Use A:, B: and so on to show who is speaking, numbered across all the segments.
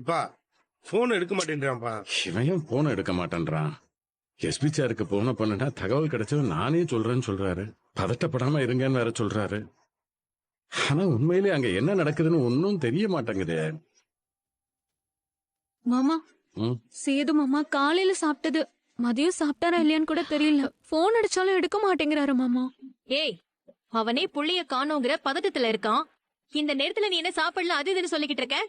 A: இப்பா போன் எடுக்க மாட்டேன்றான்ப்பா.
B: இவன் போன எடுக்க மாட்டேன்றான். எஸ்பி சாருக்கு போன பண்ணுனா தகவல் கிடைச்சது நானே சொல்றேன்னு சொல்றாரு. பதட்டப்படாம இருங்கன்னு வேற சொல்றாரு. ஆனா உண்மையிலே அங்க என்ன நடக்குதுன்னு ஒன்னும் தெரிய மாட்டேங்குது.
C: மாமா, சேது மாமா காலையில சாப்பிட்டது மதியம் சாப்பிட்டாரா இல்லையான்னு கூட தெரியல. போன் அடிச்சாலும் எடுக்க மாட்டேங்கிறாரு மாமா.
D: ஏய், அவனே புள்ளைய காணோங்கிற பதட்டத்துல இருக்கான். இந்த நேரத்துல நீ என்ன சாப்பிடல அது இதுன்னு சொல்லிக்கிட்டு இருக்க?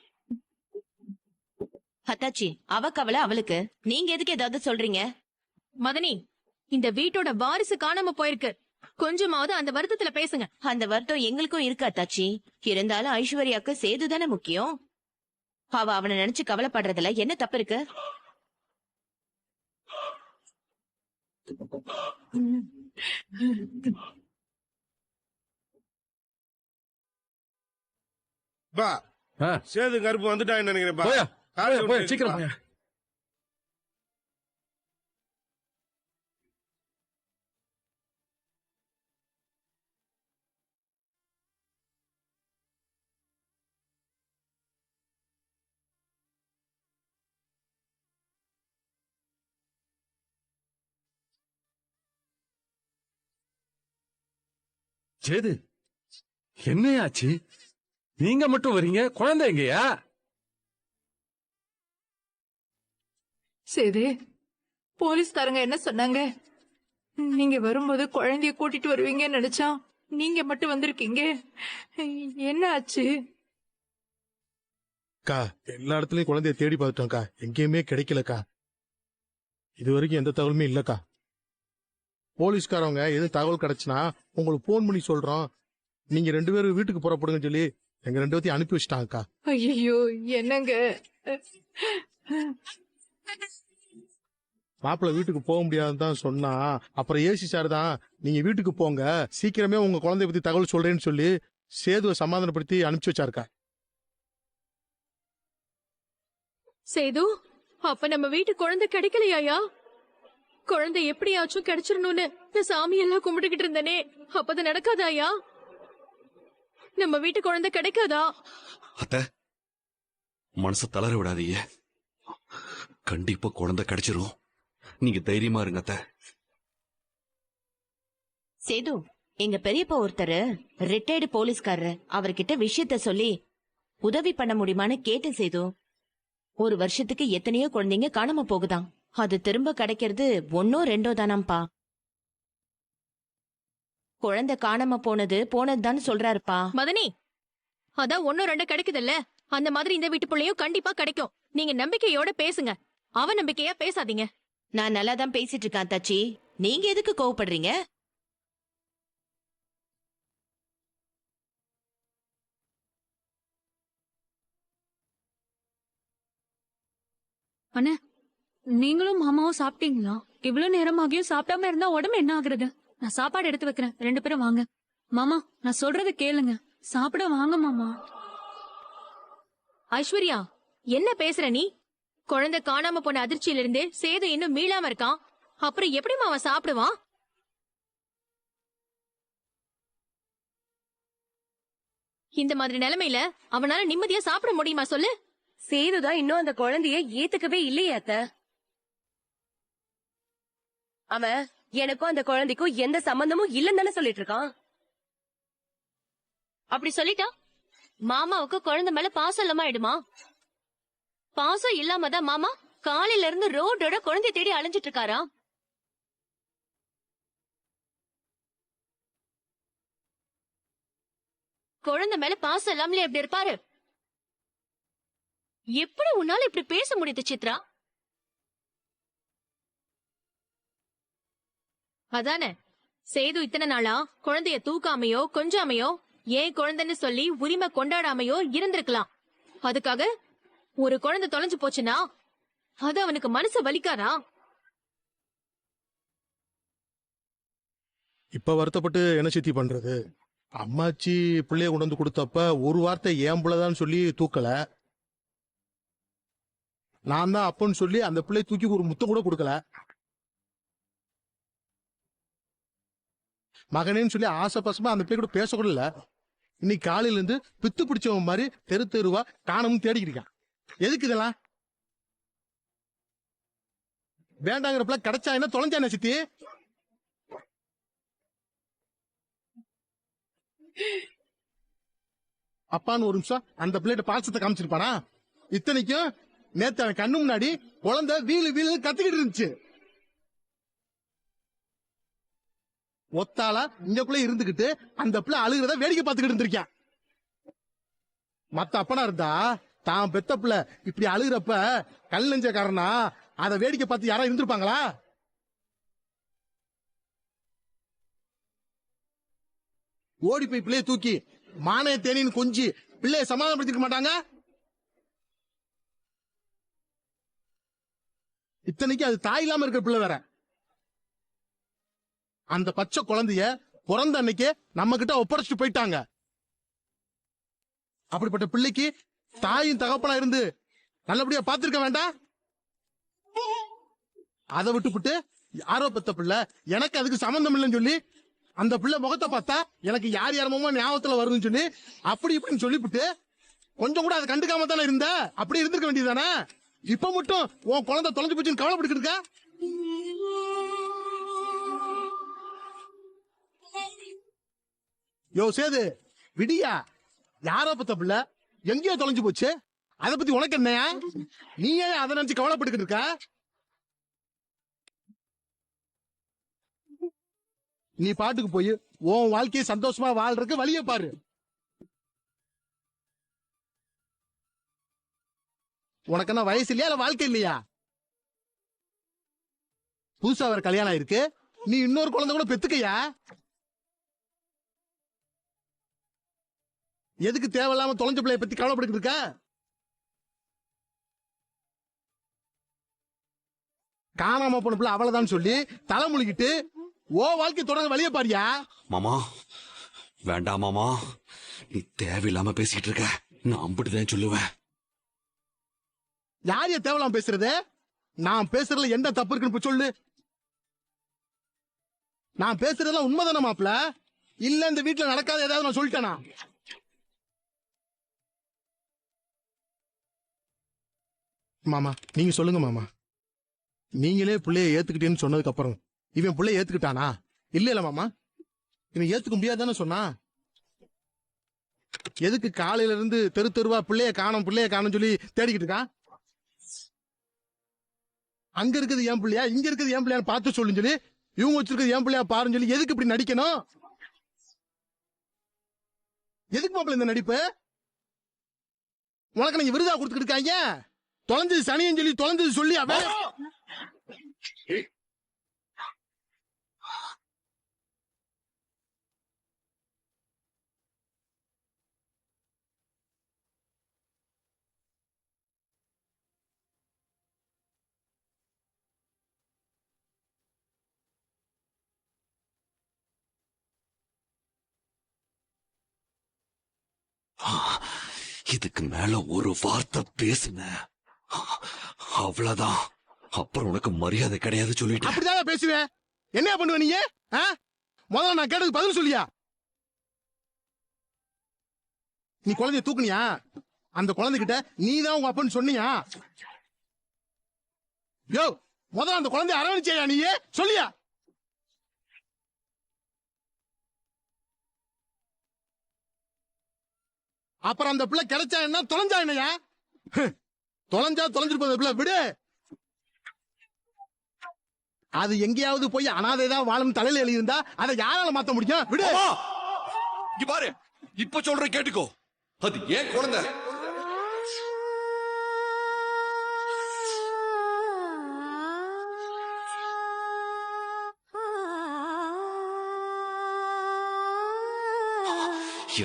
E: அத்தாச்சி, அவ கவலை அவளுக்கு, நீங்க எதுக்கு ஏதாவது சொல்றீங்க?
D: மதனி, இந்த வீட்டோட வாரிசு காணாம போயிருக்கு. கொஞ்சமாவது அந்த வருத்தத்துல பேசுங்க.
E: அந்த வருத்தம் எங்களுக்கும் இருக்கு அத்தாச்சி. இருந்தாலும் ஐஸ்வர்யாக்கு சேது தானே முக்கியம். அவ அவனை நினைச்சு கவலைப்படுறதுல என்ன தப்பு இருக்கு?
A: பா சேது கருப்பு வந்துட்டான்னு நினைக்கிறேன்.
B: சீக்கிரம் போயா. சேது, என்னையாச்சு? நீங்க மட்டும் வரீங்க, குழந்தை எங்கயா?
F: சேது, போலீஸ்காரங்க என்ன சொன்னாங்க? நீங்க வரும்போது குழந்தைய கூட்டிட்டு வருவீங்கன்னு நினைச்சா நீங்க மட்டும் வந்திருக்கீங்க. என்ன ஆச்சு?
A: அக்கா, எல்லா இடத்துலயும் குழந்தைய தேடி பார்த்துட்டோம்க்கா, எங்கேயுமே கிடைக்கலக்கா. இது வரைக்கும் எந்த தகவலுமே இல்லக்கா. போலீஸ்காரவங்க எதுவும் தகவல் கிடைச்சுன்னா உங்களுக்கு போன் பண்ணி சொல்றோம், நீங்க 2 பேரும் வீட்டுக்கு புறப்படுங்கன்னு சொல்லி எங்க 2 பேர்த்தையும் அனுப்பி வச்சிட்டாங்கக்கா.
F: ஐயோ, என்னங்க?
A: மாப்பிள்ள வீட்டுக்கு போக முடியாதுன்னு சொன்னா, அப்புறம் ஏசி சார் தான் நீங்க வீட்டுக்கு போங்க, சீக்கிரமே உங்க குழந்தைய பத்தி தகவல் சொல்றேன்னு சொல்லி சேதுவை சமாதானப்படுத்தி அனுப்பிச்சு வச்சாருக்கா.
D: சேது, அப்ப நம்ம வீட்டு குழந்தை கிடைக்கலையா? குழந்தை எப்படியாச்சும் கிடைச்சிடணும்னு நான் சாமி எல்லாம் கும்பிட்டுக்கிட்டு இருந்தனே, அப்பது நடக்காதாயா? நம்ம வீட்டு குழந்தை கிடைக்காதா?
G: அத்த, மனச தளர விடாதீங்க. கண்டிப்பா குழந்தை கிடைச்சிரும். நீங்க தைரியமா இருங்க அத்த.
E: சேது, எங்க பெரியப்பா ஒருத்தர் ரிட்டையர்டு போலீஸ்காரரு, அவர்கிட்ட விஷயத்த சொல்லி உதவி பண்ண முடியுமான்னு கேட்டு சேது. 1 வருஷத்துக்கு எத்தனையோ குழந்தைங்க காணாம போகுதாம். அது திரும்ப கிடைக்கிறது 1ஓ 2ஓ தானாம்பா. குழந்தை காணாம போனதுதான் சொல்றாருப்பா.
D: மதனி, அதான் 1 2 கிடைக்குதுல்ல, அந்த மாதிரி இந்த வீட்டு பிள்ளையும் கண்டிப்பா கிடைக்கும். நீங்க நம்பிக்கையோட பேசுங்க, அவ நம்பிக்கையா பேசாதீங்க.
E: நான் நல்லா தான் பேசிட்டு இருக்கேன் அத்தாச்சி, நீங்க எதுக்கு கோவப்படுறீங்க?
C: அண்ணே, நீங்களும் மாமாவும் சாப்பிட்டீங்களா? இவ்வளவு நேரமாகியும் சாப்பிடாம இருந்தா உடம்பு என்ன ஆகுறது? நான் சாப்பாடு எடுத்து வைக்கிறேன், 2 பேரும் வாங்க. மாமா, நான் சொல்றத கேளுங்க, சாப்பிட வாங்க மாமா.
D: ஐஸ்வர்யா, என்ன பேசுற நீ? குழந்தை காணாம போன அதிர்ச்சியில இருந்து சேது இன்னும் மீளாம இருக்கான். அப்புறம் எப்படிமா அவன் சாப்பிடுவான்? இந்த மாதிரி நிலைமையில அவனால நிம்மதியா சாப்பிட முடியுமா சொல்லு?
H: சேதுதான் இன்னும் அந்த குழந்தைய ஏத்துக்கவே இல்லையே அத்த. அவன் எனக்கும் அந்த குழந்தைக்கும் எந்த சம்பந்தமும் இல்லன்னு தானே சொல்லிட்டு இருக்கான்.
D: அப்படி சொல்லிட்டா மாமாவுக்கு குழந்தை மேல பாசம் இல்லாம ஆயிடுமா? பாசம் இல்லாமதான் மாமா காலையில இருந்து ரோடோட குழந்தை தேடி அலைஞ்சிட்டு இருக்காரா? குழந்தை மேல பாசம் இல்லாமலே எப்படி இருப்பாரு? எப்படி உன்னால இப்படி பேச முடியுது சித்ரா? அதானே, சேது இத்தனை நாளா குழந்தைய தூக்காமையோ கொஞ்சாமையோ ஏன் குழந்தைன்னு சொல்லி உரிமை கொண்டாடாமையோ இருந்திருக்கலாம். அதுக்காக ஒரு குழந்தை தொலைஞ்சு போச்சுன்னா அது அவனுக்கு மனசு வலிக்காதா?
A: இப்ப வருத்தப்பட்டு என்ன சித்தி பண்றது? அம்மாச்சி பிள்ளைய கொண்டு வந்து கொடுத்தப்ப ஒரு வார்த்தை ஏன் புள்ளதான்னு சொல்லி தூக்கல. நான் தான் அப்பன்னு சொல்லி அந்த பிள்ளை தூக்கி ஒரு முத்தம் கூட கொடுக்கல. மகனேன்னு சொல்லி ஆசைப்பசமா அந்த பிள்ளை கூட பேசக்கூட இல்ல. இன்னைக்கு காலையில இருந்து பித்து பிடிச்சவன் மாதிரி தெரு தெருவா காணமும் தேடிக்கிட்டு இருக்கான். எதுக்கு இதெல்லாம்? வேண்டாங்கிற பிள்ளை கிடைச்சா என்ன, தொலைஞ்சா என்ன சித்தி? அப்பான்னு ஒரு நிமிஷம் அந்த பிள்ளைகிட்ட பாசத்தை காமிச்சிருப்பானா? இத்தனைக்கும் நேத்து அவன் கண்ணு முன்னாடி குழந்தை வீலு வீலு கத்திக்கிட்டு இருந்துச்சு. ஒத்தாளா இங்கக்குள்ள இருந்துகிட்டு அந்த பிள்ளை அழுகிறத வேடிக்கை பார்த்துக்கிட்டு இருந்திருக்கான். மத்த அப்பனா இருந்தா தான் பெத்த பிள்ளை இப்படி அழுகிறப்ப கல் நெஞ்சக்காரனா அதை வேடிக்கை பார்த்து யாரா இருந்திருப்பாங்களா? ஓடி போய் பிள்ளைய தூக்கி மானே தேனின்னு கொஞ்சி பிள்ளைய சமாதானப்படுத்திக்க மாட்டாங்க? இத்தனைக்கு அது தாய் இல்லாம இருக்கிற பிள்ளை வேற. அந்த பச்சை குழந்தைய பிறந்த அன்னைக்கே நம்ம கிட்ட ஒப்படைச்சிட்டு போயிட்டாங்க. அப்படிப்பட்ட பிள்ளைக்கு தாயும் தகப்பனா இருந்து நல்லபடியா பாத்துருக்க வேண்டாம்? அதை விட்டுப்புட்டு யாரோ பெத்த பிள்ளை எனக்கு அதுக்கு சம்பந்தம் இல்லைன்னு சொல்லி அந்த பிள்ளை முகத்தை பார்த்தா எனக்கு யார் யாரமோ ஞாபகத்துல வருதுன்னு சொல்லி அப்படி இப்படின்னு சொல்லிவிட்டு கொஞ்சம் கூட அதை கண்டுக்காம தானே இருந்த. அப்படி இருந்திருக்க வேண்டியதானே? இப்ப மட்டும் உன் குழந்தை தொலைஞ்சு போச்சுன்னு கவலைப்பட்டு இருக்க? யோ சேது, விடியா. யாரோ பத்த பிள்ளை எங்கேயோ தொலைஞ்சு போச்சு, அதை பத்தி உனக்கு என்னையா? நீ ஏன் அதை நினைச்சு கவலைப்பட்டுக்கிட்டு இருக்க? நீ பாட்டுக்கு போய் உன் வாழ்க்கையை சந்தோஷமா வாழ்றதுக்கு வழிய பாரு. உனக்கு என்ன வயசு இல்லையா, இல்ல வாழ்க்கை இல்லையா? புதுசா வேற கல்யாணம் ஆயிருக்கு, நீ இன்னொரு குழந்தை கூட பெத்துக்கையா? எதுக்கு தேவையில்லாம தொலைஞ்ச பிள்ளைய பத்தி கவலைப்பட்டு இருக்க? காணாம போன பிள்ளை அவ்வளவுதான் சொல்லி தலை முழுகிட்டு ஓ வாழ்க்கை தொடங்க வழிய பாரியா?
G: மாமா வேண்டாம் மாமா, நீ தேவையில்லாம பேசிக்கிட்டு இருக்க. நான் அம்பிட்டுதான் சொல்லுவேன்.
A: யாரைய தேவையில்லாம பேசுறது? நான் பேசுறதுல எந்த தப்பு இருக்குன்னு இப்ப சொல்லு. நான் பேசுறதெல்லாம் உண்மைதானே மாப்ள? இல்ல இந்த வீட்டுல நடக்காத ஏதாவது நான் சொல்லிட்டேனா? மாமா நீங்க சொல்லுங்க மாமா. நீங்களே பிள்ளைய ஏத்துக்கிட்டேன்னு சொன்னதுக்கு அப்புறம் இவன் பிள்ளைய ஏத்துக்கிட்டானா? இல்ல மாமா, இவன் ஏத்துக்க முடியாதானே சொன்னா. எதுக்கு காலையில இருந்து தெரு தெருவா பிள்ளைய காணும் சொல்லி தேடிக்கிட்டு இருக்கான்? அங்க இருக்குது என் பிள்ளையா, இங்க இருக்குது என் பிள்ளையான்னு பார்த்து சொல்லுன்னு சொல்லி இவங்க வச்சிருக்கிறது என் பிள்ளையா பாருன்னு சொல்லி எதுக்கு இப்படி நடிக்கணும்? எதுக்கு மாப்பிள்ள இந்த நடிப்பு? உனக்கு நீங்க விருதா கொடுத்துக்கிட்டு இருக்காங்க. தொலைஞ்சது சனியன்னு சொல்லி தொலைஞ்சது சொல்லி அவன்
G: இதுக்கு மேல ஒரு வார்த்தை பேசுன அவ்வளவுதான். அப்புறம் உனக்கு மரியாதை கிடையாது சொல்லிட்டு.
A: அப்படிதான் பேசுவேன். என்ன பண்ணுவ நீ? முதல்ல நான் கேட்டதுக்கு பதில் சொல்லியா? நீ குழந்தைய தூக்குனியா? அந்த குழந்தைகிட்ட நீ தான் உங்க அப்பன்னு சொன்னியா? யோ முதல்ல அந்த குழந்தைய அரவணைச்சியா நீ? சொல்லியா? அப்புறம் அந்த பிள்ளை கிடைச்சா என்ன, தொலைஞ்சா என்னையா? தொலைஞ்சா தொலைஞ்சிருப்பது பிள்ளை விடு. அது எங்கேயாவது போய் அனாதைதான் வாழும் தலையில எழுதியிருந்தா அதை யாரால மாத்த முடியும்? விடு.
G: இங்க பாரு, இப்ப சொல்ற கேட்டுக்கோ. அது ஏன் குழந்தை.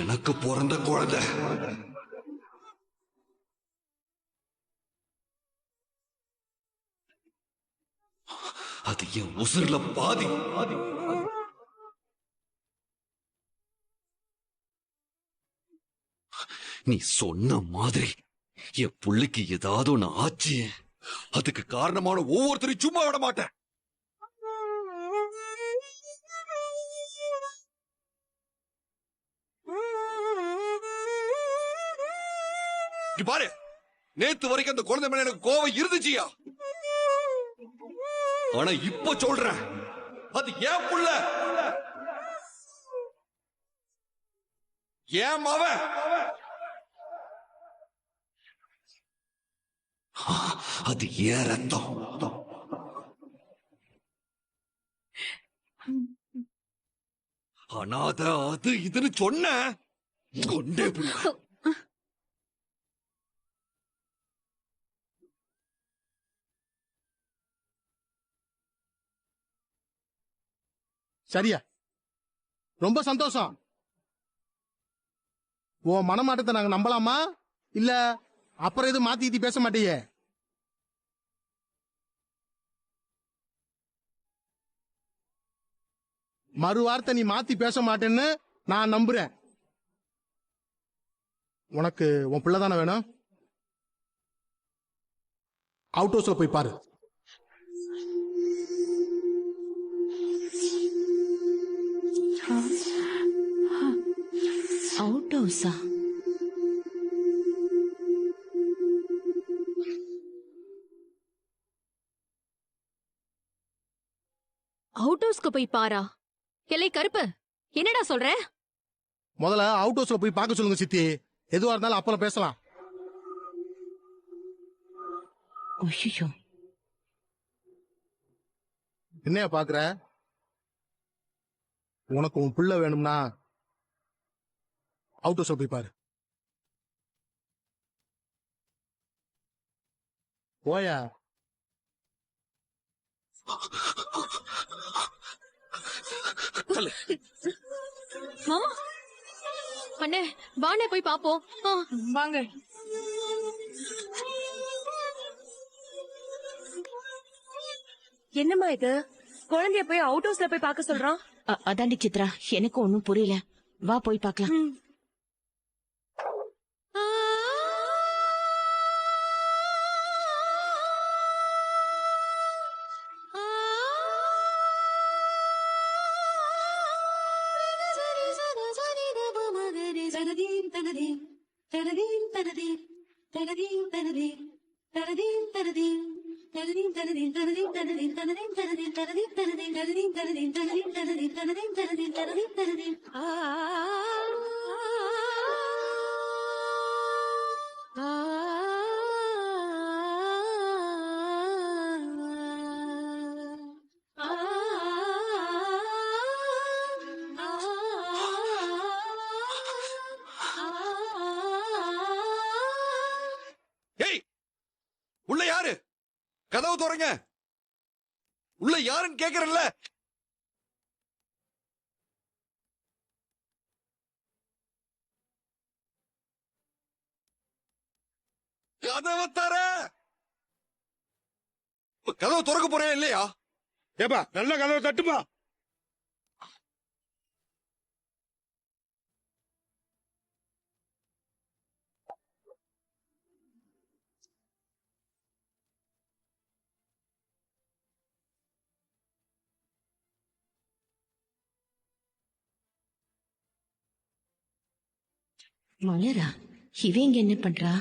G: எனக்கு பிறந்த குழந்தை. அது என் உசுர்ல பாதி. நீ சொன்ன மாதிரி என் புள்ளைக்கு ஏதாவது ஒண்ணு ஆச்சு, அதுக்கு காரணமான ஒவ்வொருத்தரையும் சும்மா விட மாட்டேன். இங்க பாரு, நேத்து வரைக்கும் அந்த குழந்தை மேல எனக்கு கோவம் இருந்துச்சியா, ஆனா இப்ப சொல்றேன், அது ஏன் புள்ள, ஏன் மவன், அது ஏன் ரத்தம். அனாத அது இதுன்னு சொன்ன கொண்டே புள்ள.
A: சரியா? ரொம்ப சந்தோஷம். உன் மனமாட்டத்தை நாங்க நம்பலாமா? இல்ல அப்புறம் எதுவும் மாத்தி கீத்தி பேச மாட்டியே? மறு வார்த்தை நீ மாத்தி பேச மாட்டேன்னு நான் நம்புறேன். உனக்கு உன் பிள்ளை தானே வேணும்? அவுட் ஹவுஸ்ல போய் பாரு.
E: அவுட் ஹவுஸா?
D: அவுட் ஹவுஸ்க்கு போய் பாரா? எல்லை கருப்பு, என்னடா சொல்ற?
A: முதல்ல அவுட் ஹவுஸ்ல போய் பார்க்க சொல்லுங்க சித்தி. எதுவா இருந்தாலும் அப்புறம் பேசலாம்.
E: ஐயோ,
A: என்னைய பாக்குற? உனக்கு உன் பிள்ளை வேணும்னா அவுட் ஹவுஸ்ல போய் பாரு. போயா.
C: மாமா
D: அண்ணே வாண்ணே போய் பாப்போம்.
F: வாங்க.
H: என்னம்மா இது, குழந்தைய போய் அவுட் ஹவுஸ்ல போய் பார்க்க சொல்றான்.
E: அதாண்டி சித்ரா, எனக்கு ஒண்ணும் புரியல. வா போய் பார்க்கலாம்.
G: ஏய், உள்ள யாரு? கதவு திறங்க. உள்ள யாருன்னு கேக்குறல்ல. கதவை தர. கதவை திறக்க போறேன் இல்லையா?
A: ஏப்பா நல்ல கதவை தட்டுப்பா.
E: மலரா, இவ இங்க என்ன பண்றா?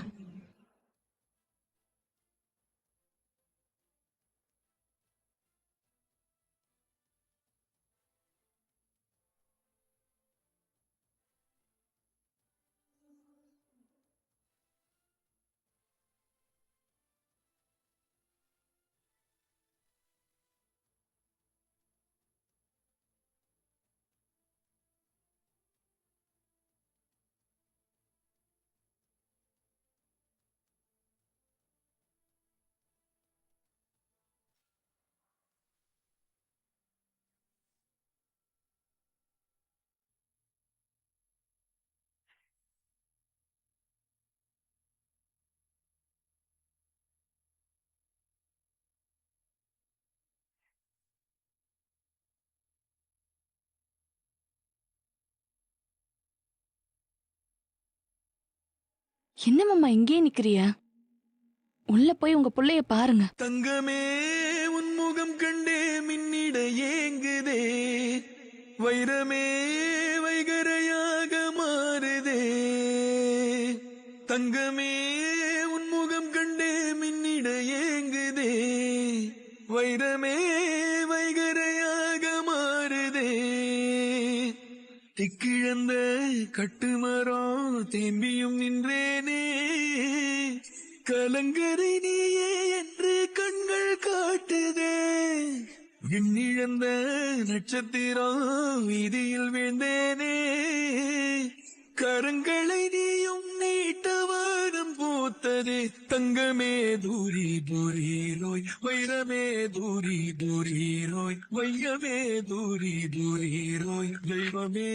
C: என்ன மாமா இங்கேயே நிக்கிறிய?
I: உள்ள போய் உங்க புள்ளைய பாருங்க.
J: தங்கமே உன்முகம் கண்டே மின்னிட ஏங்குதே, வைரமே வைகரையாக மாறுதே. தங்கமே உன்முகம் கண்டே மின்னிட ஏங்குதே, வைரமே வைகரையாக மாறுதே. திக்கிழந்த கட்டுமரம் தேம்பியும் நின்றேனே, கலங்கரை நீயே என்று கண்கள் காட்டுதே. விண்ணிழந்த நட்சத்திரம் வீதியில் வீழ்ந்தேனே, கரங்களை நீயும் நீட்டவானம் பூத்ததே. தங்கமே தூரி தூரி ரோய், வைரமே தூரி தூரி ரோய், வையமே தூரி தூரி ரோய், தெய்வமே